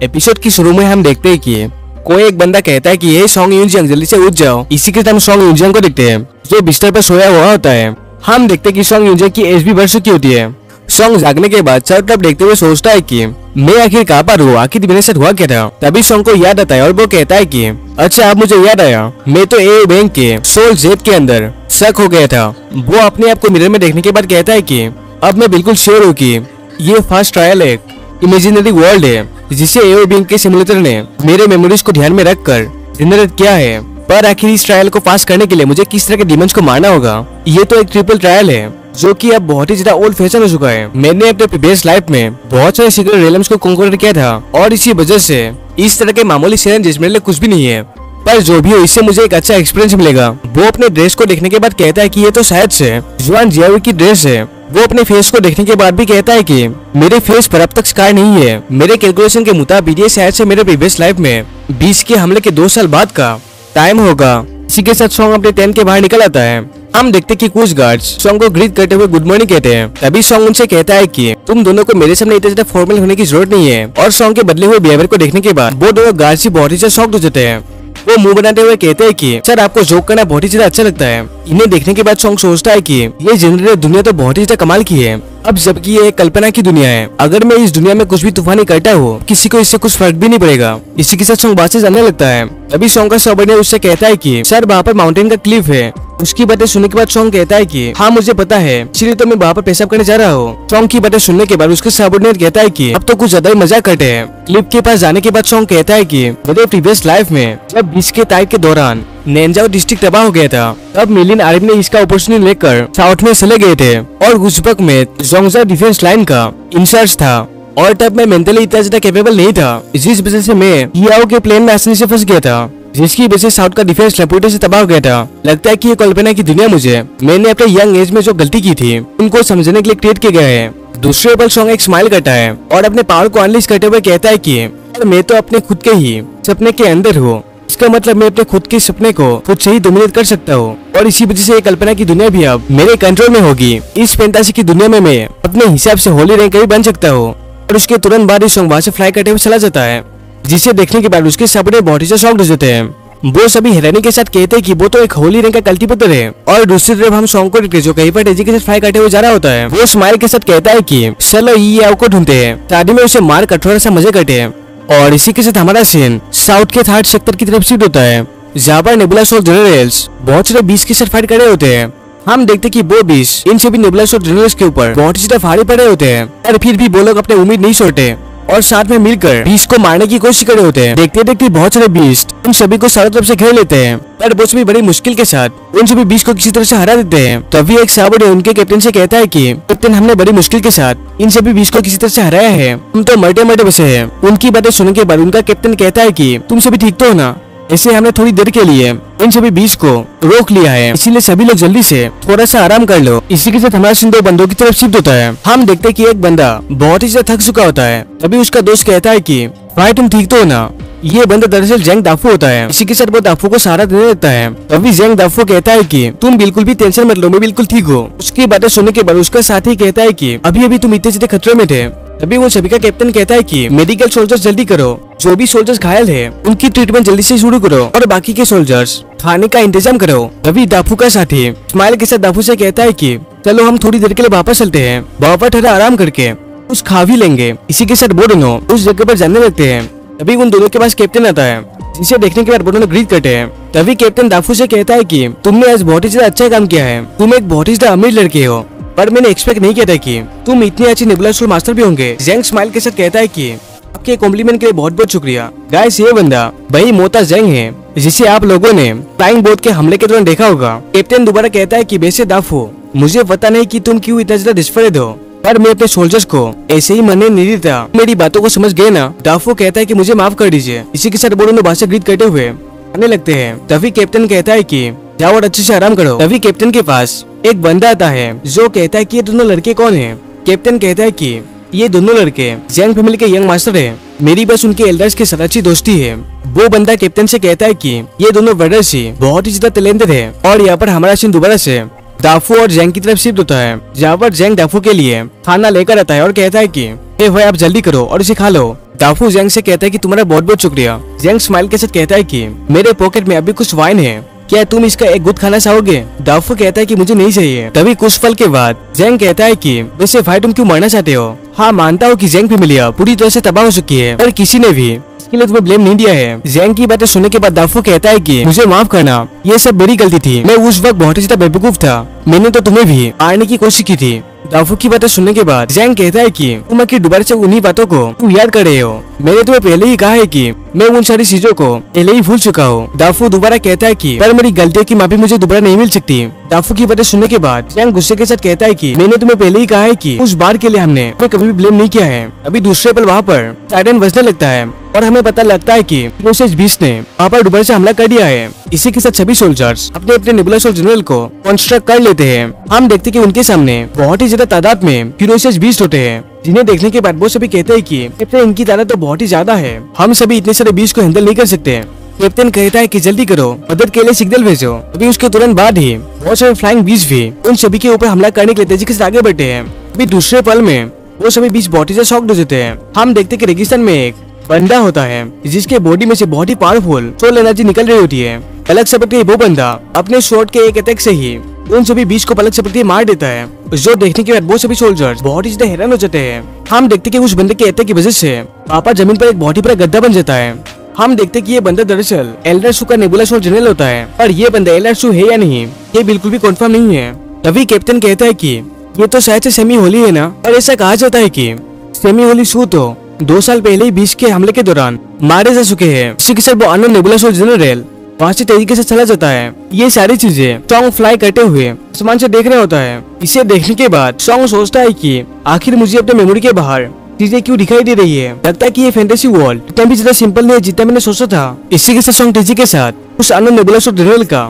Episode की शुरू में हम देखते हैं कि कोई एक बंदा कहता है कि ये सॉन्ग यूजिंग जल्दी से उठ जाओ। इसी के टाइम सॉन्ग यूजिंग को देखते हैं जो बिस्तर पर सोया हुआ होता है। हम देखते हैं कि सॉन्ग यूजिंग की एज भी बढ़ चुकी होती है। सॉन्ग जागने के बाद चारों तरफ देखते हुए सोचता है कि मैं आखिर कहाँ पर हूँ, आखिर मेरे साथ हुआ क्या था। तभी सॉन्ग को याद आता है और वो कहता है कि अच्छा अब मुझे याद आया, मैं तो ए बैंक के सोल जेब के अंदर शक हो गया था। वो अपने आप को मिरर में देखने के बाद कहता है कि अब मैं बिल्कुल श्योर हूँ कि ये फर्स्ट ट्रायल एक इमेजिनरी वर्ल्ड है जिसे एओ बिंग के सिमुलेटर ने मेरे मेमोरीज को ध्यान में रखकर जनरेट किया है। पर आखिर इस ट्रायल को पास करने के लिए मुझे किस तरह के डिमंस को मारना होगा। ये तो एक ट्रिपल ट्रायल है जो कि अब बहुत ही ज्यादा ओल्ड फैशन हो चुका है। मैंने अपने प्रीवियस लाइफ में बहुत सारे सीक्रेट रियल्म्स को कॉन्कर किया था और इसी वजह से इस तरह के मामूली चैलेंजेस मेरे लिए कुछ भी नहीं है। पर जो भी हो, इससे मुझे एक अच्छा एक्सपीरियंस मिलेगा। वो अपने ड्रेस को देखने के बाद कहता है कि ये तो शायद से जुआन जियाओ की ड्रेस है। वो अपने फेस को देखने के बाद भी कहता है कि मेरे फेस पर अब तक स्कार नहीं है। मेरे कैलकुलेशन के मुताबिक ये शायद से मेरे प्रीवियस लाइफ में 20 के हमले के 2 साल बाद का टाइम होगा। इसी के साथ सॉन्ग अपने टेंट के बाहर निकल आता है। हम देखते कि कुछ गार्ड्स सॉन्ग को ग्रीट करते हुए गुड मॉर्निंग कहते हैं। तभी सॉन्ग उनसे कहता है कि तुम दोनों को मेरे सामने इतना ज्यादा फॉर्मल होने की जरूरत नहीं है। और सॉन्ग के बदले हुए बिहेवियर को देखने के बाद वो दोनों गार्ड्स ही बहुत ही ज्यादा शॉक्ड हो जाते हैं। वो मुंह बनाते हुए कहते हैं कि सर आपको जोक करना बहुत ही ज्यादा अच्छा लगता है। इन्हें देखने के बाद सॉन्ग सोचता है कि ये जनरेटेड दुनिया तो बहुत ही ज्यादा कमाल की है। अब जबकि ये एक कल्पना की दुनिया है, अगर मैं इस दुनिया में कुछ भी तूफानी करता हूँ किसी को इससे कुछ फर्क भी नहीं पड़ेगा। इसी के साथ सॉन्ग बात से जानने लगता है। तभी सॉन्ग का सबऑर्डिनेट उससे कहता है कि सर वहाँ पर माउंटेन का क्लिफ है। उसकी बातें सुनने के बाद सॉन्ग कहता है कि हाँ मुझे पता है, इसलिए तो मैं वहाँ पर पेशाब करने जा रहा हूँ। सॉन्ग की बातें सुनने के बाद उसके सबऑर्डिनेट कहता है कि अब तो कुछ ज्यादा ही मजाक करते हैं। क्लिफ के पास जाने के बाद सॉन्ग कहता है कि मेरे प्रीवियस लाइफ में जब 20 के टाइप के दौरान नेंजाओ डिस्ट्रिक्ट तबाह हो गया था, तब मिलियन आर्मी ने इसका अपॉर्चुनिटी लेकर साउथ में चले गए थे और उस वक्त में जोंगजा डिफेंस लाइन का इंचार्ज था। और तब मैं मेंटली इतना ज्यादा कैपेबल नहीं था, जिस वजह से मैं याओ के प्लेन में आसानी से फंस गया था, जिसकी वजह से साउथ का डिफेंस पूरी से तबाह हो गया था। लगता है कि ये कल्पना की दुनिया मैंने अपने यंग एज में जो गलती की थी उनको समझने के लिए क्रिएट किया गया है। दूसरे पल सॉन्ग एक स्माइल करता है और अपने पावर को अनलीश करते हुए कहता है कि मैं तो अपने खुद के ही सपने के अंदर हूँ। इसका मतलब मैं अपने खुद के सपने को खुद से ही डोमिनेट कर सकता हूँ और इसी वजह से ये कल्पना की दुनिया भी अब मेरे कंट्रोल में होगी। इस फैंटेसी की दुनिया में मैं अपने हिसाब से होली रैंक भी बन सकता हूँ। और उसके तुरंत बाद सॉन्ग वहाँ से फ्लाई करते हुए चला जाता है, जिसे देखने के बाद उसके सपने बहुत ही शॉक्ड हो जाते हैं। वो सभी हैरानी के साथ कहते हैं कि वो तो एक होली रैंक का कल्टीवेटर है। और दूसरी तरफ हम सॉन्ग को देखते जो कहीं पर तेजी के साथ फ्लाई करते हुए जा रहा होता है। वो स्माइल के साथ कहता है कि चलो ये को ढूंढते हैं। शादी में उसे मार कर थोड़ा सा मजे करते हैं। और इसी के साथ हमारा सीन साउथ के 3rd सेक्टर की तरफ शिफ्ट होता है, जहाँ पर नेबुला सोल जनरल्स बहुत सारे 20 के साथ फाइट कर रहे होते हैं। हम देखते कि वो 20 इन सभी नेबुला सोल जनरल्स के ऊपर बहुत ही ज्यादा भारी पड़े होते हैं। और फिर भी वो लोग अपने उम्मीद नहीं छोड़ते और साथ में मिलकर 20 को मारने की कोशिश कर रहे होते हैं। देखते देखते बहुत सारे 20 उन सभी को चारों तरफ से घेर लेते हैं, पर वो सभी बड़ी मुश्किल के साथ उन सभी 20 को किसी तरह से हरा देते हैं। तभी एक साबुड़ उनके कैप्टन से कहता है कि कैप्टन हमने बड़ी मुश्किल के साथ इन सभी 20 को किसी तरह से हराया है, हम तो मरते मरते बचे हैं। उनकी बातें सुनने के बाद उनका कैप्टन कहता है कि तुम सभी ठीक तो हो ना, ऐसे हमने थोड़ी देर के लिए इन सभी 20 को रोक लिया है, इसीलिए सभी लोग जल्दी से थोड़ा सा आराम कर लो। इसी के साथ हमारा सीन 2 बंदों की तरफ शिफ्ट होता है। हम देखते कि एक बंदा बहुत ही ज्यादा थक चुका होता है। तभी उसका दोस्त कहता है कि भाई तुम ठीक तो हो ना। ये बंदा दरअसल जेंग दाफू होता है। इसी के साथ वो दाफू को सहारा देने लगता है। तभी जेंग दाफू कहता है कि तुम बिल्कुल भी टेंशन मत लो, मैं बिल्कुल ठीक हूँ। उसकी बातें सुनने के बाद उसका साथी कहता है कि अभी अभी तुम इतने ज्यादा खतरे में थे। तभी वो सभी का कैप्टन कहता है कि मेडिकल सोल्जर्स जल्दी करो, जो भी सोल्जर्स घायल है उनकी ट्रीटमेंट जल्दी से शुरू करो और बाकी के सोल्जर्स खाने का इंतजाम करो। तभी दाफू का साथी स्माइल के साथ दाफू से कहता है कि चलो हम थोड़ी देर के लिए वापस चलते हैं, वहाँ पर थोड़ा आराम करके कुछ खा भी लेंगे। इसी के साथ वो दोनों उस जगह पर जाने लगते हैं। तभी उन दोनों के पास कैप्टन आता है, जिसे देखने के बाद वो दोनों ग्रीट करते हैं। तभी कैप्टन दाफू से कहता है कि तुमने आज बहुत ही ज्यादा अच्छा काम किया है, तुम एक बहुत ही ज्यादा अमीर लड़के हो, पर मैंने एक्सपेक्ट नहीं किया था कि तुम इतने अच्छे नेबुला सोल मास्टर भी होंगे। जेंग स्माइल के साथ कहता है कि आपके कॉम्प्लीमेंट के लिए बहुत बहुत शुक्रिया। गाइस ये बंदा वही मोता जेंग है जिसे आप लोगों ने फ्लाइंग बोट के हमले के दौरान देखा होगा। कैप्टन दोबारा कहता है कि वैसे दाफू मुझे पता नहीं कि तुम क्यों इतना ज्यादा डिस्परेट हो, पर मैं अपने सोल्जर्स को ऐसे ही मरने नहीं देता। मेरी बातों को समझ गए ना। दाफू कहता है कि मुझे माफ कर दीजिए। इसी के साथ वो दोनों बात से ग्रीट करते हुए आने लगते हैं। तभी कैप्टन कहता है कि जाओ और अच्छे से आराम करो। तभी कैप्टन के पास एक बंदा आता है जो कहता है कि ये दोनों लड़के कौन हैं। कैप्टन कहता है कि ये दोनों लड़के जेंग फैमिली के यंग मास्टर हैं, मेरी बस उनके एल्डर्स के साथ अच्छी दोस्ती है। वो बंदा कैप्टन से कहता है कि ये दोनों ब्रदर्स ही बहुत ही ज्यादा टैलेंटेड है। और यहाँ पर हमारा सीन दोबारा से दाफू और जेंग की तरफ शिफ्ट होता है, जहाँ पर जेंग दाफू के लिए खाना लेकर आता है और कहता है कि हे भाई आप जल्दी करो और इसे खा लो। दाफू जैंग से कहता है कि तुम्हारा बहुत बहुत शुक्रिया। जैंग स्माइल के साथ कहता है कि मेरे पॉकेट में अभी कुछ वाइन है, क्या तुम इसका एक गुट खाना चाहोगे? दाफू कहता है कि मुझे नहीं चाहिए। तभी कुछ पल के बाद जैंग कहता है कि वैसे भाई तुम क्यों मरना चाहते हो? हाँ मानता हूँ कि जैंग फैमिली पूरी तरह से तबाह हो चुकी है, पर किसी ने भी इसके लिए तुम्हें ब्लेम नहीं दिया है। जैंग की बातें सुनने के बाद दाफू कहता है कि मुझे माफ करना, ये सब मेरी गलती थी, मैं उस वक्त बहुत ही ज्यादा बेवकूफ था, मैंने तो तुम्हें भी मारने की कोशिश की थी। दाफू की बातें सुनने के बाद जैंग कहता है कि तुम आखिर दोबारा से उन्हीं बातों को तुम याद कर रहे हो, मैंने तुम्हें पहले ही कहा है कि मैं उन सारी चीजों को पहले ही भूल चुका हूँ। दाफू दोबारा कहता है कि पर मेरी गलतियों की माफी मुझे दोबारा नहीं मिल सकती। दाफू की बातें सुनने के बाद जैंग गुस्से के साथ कहता है कि मैंने तुम्हें पहले ही कहा है कि उस बार के लिए हमने तुम्हें कभी भी ब्लेम नहीं किया है। अभी दूसरे पल वहाँ पर साइरन बजने लगता है और हमें पता लगता है कि प्रोसेस 20 ने वहाँ पर दोबारा से हमला कर दिया है। इसी के साथ सभी सोल्जर्स अपने अपने नेबुला सोल जनरल को कंस्ट्रक्ट कर लेते हैं। हम देखते कि उनके सामने बहुत ही ज्यादा तादाद में फिरोसेस 20 होते हैं, जिन्हें देखने के बाद वो सभी कहते हैं कि कैप्टन इनकी तादाद तो बहुत ही ज्यादा है, हम सभी इतने सारे 20 को हैंडल नहीं कर सकते। कैप्टन कहता है कि जल्दी करो, मदद के लिए सिग्नल भेजो। अभी उसके तुरंत बाद ही बहुत सारे फ्लाइंग 20 भी उन सभी के ऊपर हमला करने के लिए तेजी के साथ आगे बढ़ते हैं। अभी दूसरे पल में वो सभी 20 बहुत ही शॉक्ड हो जाते हैं। हम देखते कि रेगिस्तान में एक बंदा होता है जिसके बॉडी में से बहुत ही पावरफुल सोल एनर्जी निकल रही होती है। पलक झपकते वो बंदा अपने शॉट के एक अटैक से ही उन सभी 20 को पलक झपकते मार देता है, जो देखने के बाद वो सभी सोल्जर्स बहुत ही ज्यादा हैरान हो जाते हैं। हम देखते कि उस बंदे के अटैक की वजह से पापा जमीन पर एक बहुत ही बड़ा गड्ढा बन जाता है। हम देखते कि ये बंदा दरअसल एल्डर शू का नेबुला सोल जनरल होता है, पर ये बंदा एल्डर शू है या नहीं ये बिल्कुल भी कंफर्म नहीं है। तभी कैप्टन कहता है कि ये तो शायद से सेमी होली है ना, और ऐसा कहा जाता है कि सेमी होली शू तो 2 साल पहले ही 20 के हमले के दौरान मारे जा चुके हैं। इसी के साथ वो अननोन नेबुला सोल जनरल वहाँ से तेजी से चला जाता है। ये सारी चीजें सॉन्ग फ्लाई करते हुए आसमान से देख रहा होता है। इसे देखने के बाद सॉन्ग सोचता है कि आखिर मुझे अपने मेमोरी के बाहर चीजें क्यों दिखाई दे रही है, लगता है कि ये फैंटेसी वर्ल्ड इतना भी ज्यादा सिंपल नहीं है जितना मैंने सोचा था। इसी के साथ सॉन्ग तेजी के साथ उस अननोन नेबुला सोल जनरल का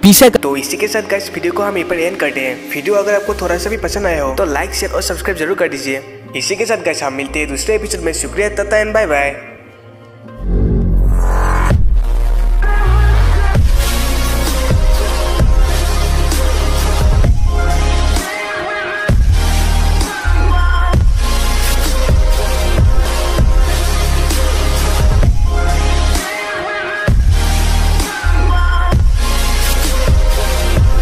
पीछा। तो इसी के साथ गाइस वीडियो को हम यहीं पर एंड करते हैं। वीडियो अगर आपको थोड़ा सा भी पसंद आया हो तो लाइक शेयर और सब्सक्राइब जरूर कर दीजिए। इसी के साथ गाइस हम मिलते हैं दूसरे एपिसोड में। शुक्रिया, तथा एंड बाय बाय।